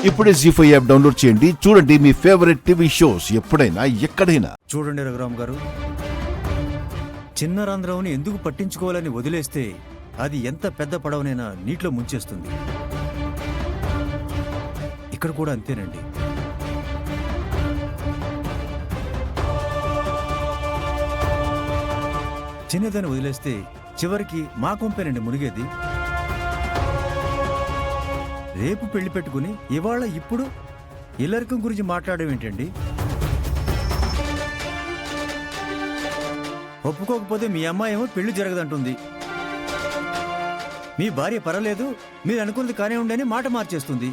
ఇప్పుడే జీ5 app download చేయండి. చూడండి మీ ఫేవరెట్ టీవీ షోస్ ఎప్పుడైనా ఎక్కడైనా. చూడండి రఘురామ్ గారు, చిన్న రంధ్రంని ఎందుకు పట్టించుకోవాలని వదిలేస్తే అది ఎంత పెద్ద పడవనైనా నీటిలో ముంచేస్తుంది. ఇక్కడ కూడా అంతేనండి. చిన్నదాన్ని వదిలేస్తే చివరికి మా కొంపేనండి మునిగేది. రేపు పెళ్లి పెట్టుకుని ఇవాళ ఇప్పుడు ఇల్లరికం గురించి మాట్లాడడం ఏంటండి? ఒప్పుకోకపోతే మీ అమ్మాయి ఏమో పెళ్లి జరగదంటుంది, మీ భార్య పర్వాలేదు మీరు అనుకున్నది కానే ఉండని మాట మార్చేస్తుంది.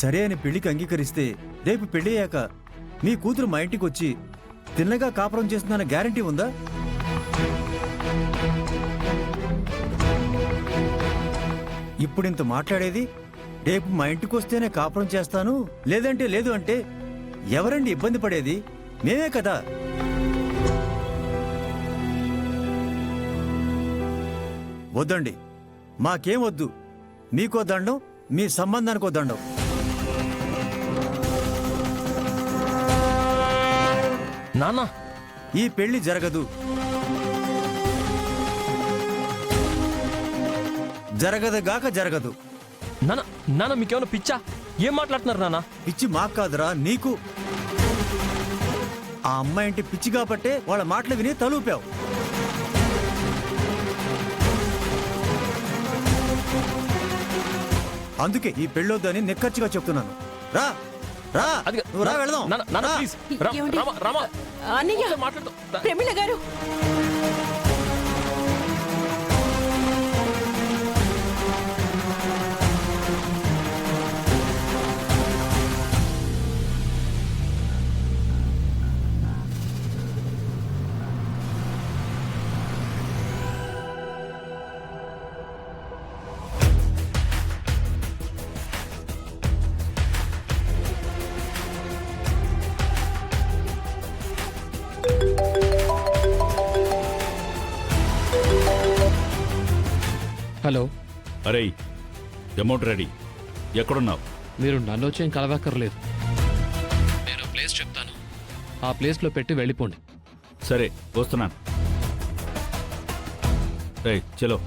సరే అని పెళ్లికి అంగీకరిస్తే రేపు పెళ్లి అయ్యాక మీ కూతురు మా ఇంటికి వచ్చి తిన్నగా కాపురం చేస్తుందన్న గ్యారంటీ ఉందా? ఇప్పుడు ఇంత మాట్లాడేది రేపు మా ఇంటికి వస్తేనే కాపురం చేస్తాను లేదంటే లేదు అంటే ఎవరండి ఇబ్బంది పడేది? మేమే కదా. వద్దండి, మాకేం వద్దు. మీకో దండం, మీ సంబంధానికో దండం. నాన్న, ఈ పెళ్లి జరగదు. జరగదుగాక జరగదు. నాన్న నాన్న మీకేమైనా పిచ్చా? ఏం మాట్లాడుతున్నారు నాన్న? పిచ్చి మాకు కాదురా, నీకు. ఆ అమ్మాయి ఇంటి పిచ్చి కాబట్టే వాళ్ళ మాటలు విని తలూపావు. అందుకే ఈ పెళ్ళొద్దని నిక్కచ్చిగా చెప్తున్నాను. రా రా, నువ్వు రా, వెళదాం. నాన్న ప్లీజ్. ఏమండి? రామా అన్నయ్య, మాట్లాడుతూ ప్రమిళ గారు, హలో. అరే, అమౌంట్ రెడీ. ఎక్కడున్నావు? మీరు నన్ను వచ్చి ఏం కలవక్కర్లేదు. నేను ప్లేస్ చెప్తాను, ఆ ప్లేస్లో పెట్టి వెళ్ళిపోండి. సరే, వస్తున్నాను. రే చలో.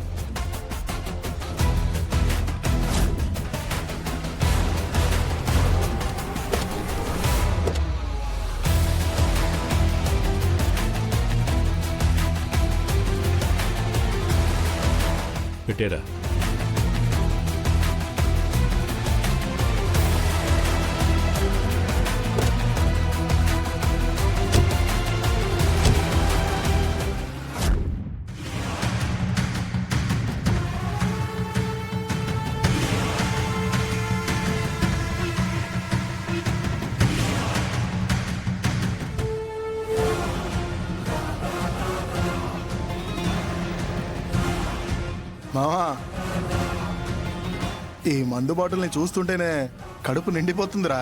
పెట్టేరా. మావా, ఈ మందు బాటిల్ని చూస్తుంటేనే కడుపు నిండిపోతుందిరా.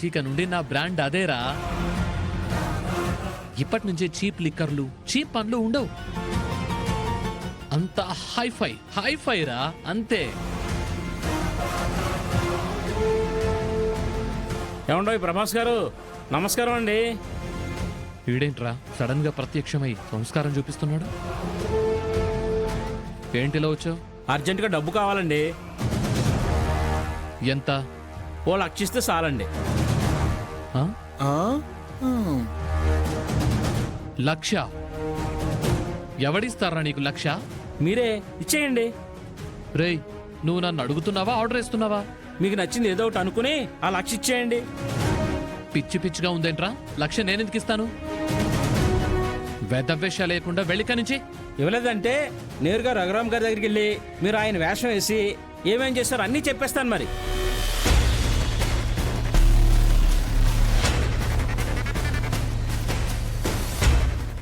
ఇక నుండి నా బ్రాండ్ అదేరా. ఇప్పటి నుంచే చీప్ లిక్కర్లు, చీప్ పండ్లు ఉండవు. అంత హైఫై హైఫై రా, అంతే. ఏమండో ప్రభాస్ గారు, నమస్కారం అండి. వీడేంట్రా సడన్ గా ప్రత్యక్షమై సంస్కారం చూపిస్తున్నాడు? ఏంటిలో వచ్చావు? అర్జెంటుగా డబ్బు కావాలండి. ఎంత? ఓ 1,00,000 ఇస్తే చాలండి. ఆ? ఆ? 1,00,000? ఎవడిస్తారా నీకు 1,00,000? మీరే ఇచ్చేయండి. రేయ్, నువ్వు నన్ను అడుగుతున్నావా, ఆర్డర్ ఇస్తున్నావా? మీకు నచ్చింది ఏదో ఒకటి అనుకుని ఆ 1,00,000 ఇచ్చేయండి. పిచ్చి పిచ్చిగా ఉందేంట్రా? 1,00,000 నేనెందుకు ఇస్తాను? వేదవేష లేకుండా వెళ్ళిక నుంచి. ఇవ్వలేదంటే నేరుగా రఘురామ్ గారి దగ్గరికి వెళ్ళి మీరు ఆయన వేషం వేసి ఏమేం చేస్తారో అన్నీ చెప్పేస్తాను. మరి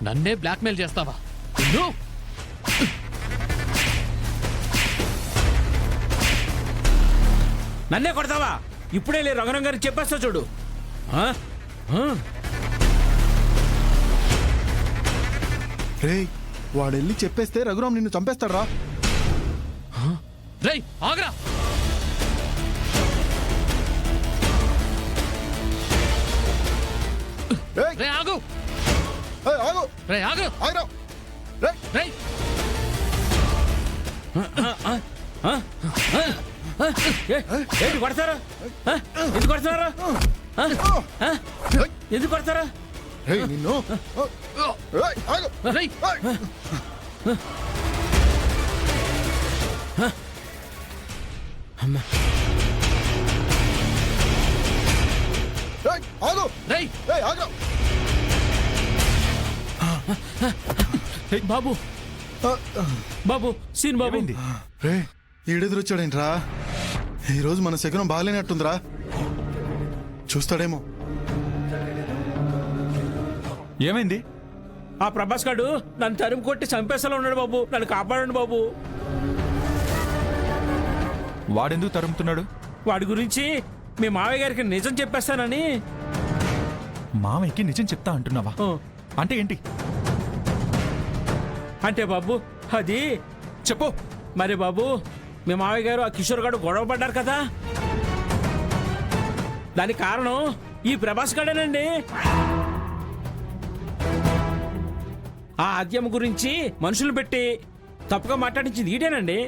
నన్నే బ్లాక్మెయిల్ చేస్తావా? నన్నే కొడతావా? ఇప్పుడే లే రఘురామ్ గారికి చెప్పేస్తా చూడు. రే వాడెళ్ళి చెప్పేస్తే రఘురామ్ నిన్ను చంపేస్తాడ్రా. రేయ్ ఆగ్రా. ఏయ్, రే ఆగు. ఏయ్, ఆగు, రే ఆగు. ఆగురా. రేయ్, రేయ్ ఏంటి కొడతారా? ఎందుకు కొడతారా? ఎందుకు కొడతారా? ఏయ్, నిన్ను. ఏయ్, ఆగు. రేయ్ ఏయ్. ఏయ్, ఆగు. రేయ్ ఏయ్, ఆగురా. బాబు బాబు సీన్ బాబు. రే, ఈడెదురొచ్చాడేంట్రా? ఈరోజు మన శకునం బాగాలేనట్టుందిరా. చూస్తాడేమో. ఏమైంది? ఆ ప్రభాస్ గాడు నన్ను తరిమి కొట్టి చంపేసేలా ఉన్నాడు బాబు. నన్ను కాపాడండి బాబు. వాడెందుకు తరుముతున్నాడు? వాడి గురించి మీ మావయ్య గారికి నిజం చెప్పేస్తానని. మామయ్యకి నిజం చెప్తా అంటున్నావా? ఆ, అంటే ఏంటి అంటే బాబు అది చెప్పు. మరి బాబు మీ మావయ్య గారు ఆ కిషోర్ గారు గొడవ పడ్డారు కదా, దానికి కారణం ఈ ప్రభాస్ గాడేనండి. ఆ హత్యం గురించి మనుషులు పెట్టి తప్పుగా మాట్లాడించింది ఈడేనండి.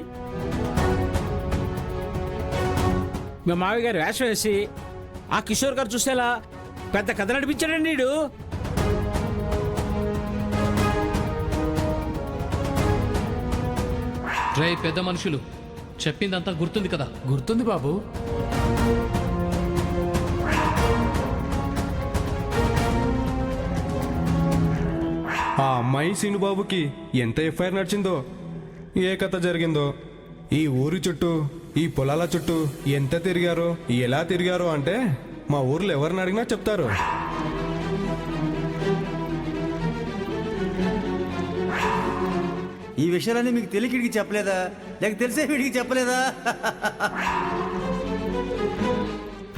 మీ మావయ్య గారు వేషం వేసి ఆ కిషోర్ గారు చూసేలా పెద్ద కథ నడిపించాడండి వీడు. రే పెద్ద మనుషులు చెప్పిందంతా గుర్తుంది కదా? గుర్తుంది బాబు. ఆ అమ్మాయి శ్రీనుబాబుకి ఎంత ఎఫ్ఐఆర్ నడిచిందో, ఏ కథ జరిగిందో, ఈ ఊరి చుట్టూ ఈ పొలాల చుట్టూ ఎంత తిరిగారో ఎలా తిరిగారో అంటే మా ఊర్లో ఎవరిని అడిగినా చెప్తారు. ఈ విషయాలన్నీ మీకు తెలియకిడికి చెప్పలేదా, లేక తెలిసే వీడికి చెప్పలేదా?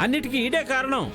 అన్నిటికీ ఈడే కారణం.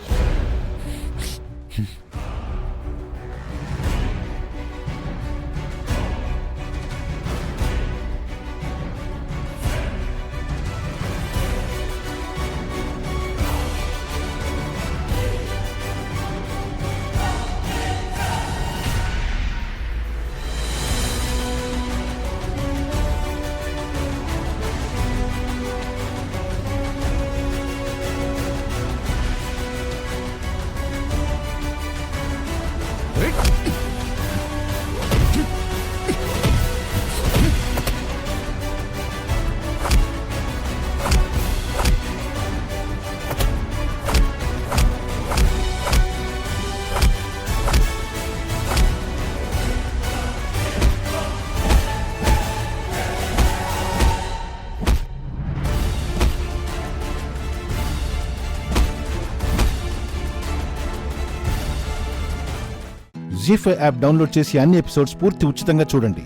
జీ5 యాప్ డౌన్లోడ్ చేసి అన్ని ఎపిసోడ్స్ పూర్తి ఉచితంగా చూడండి.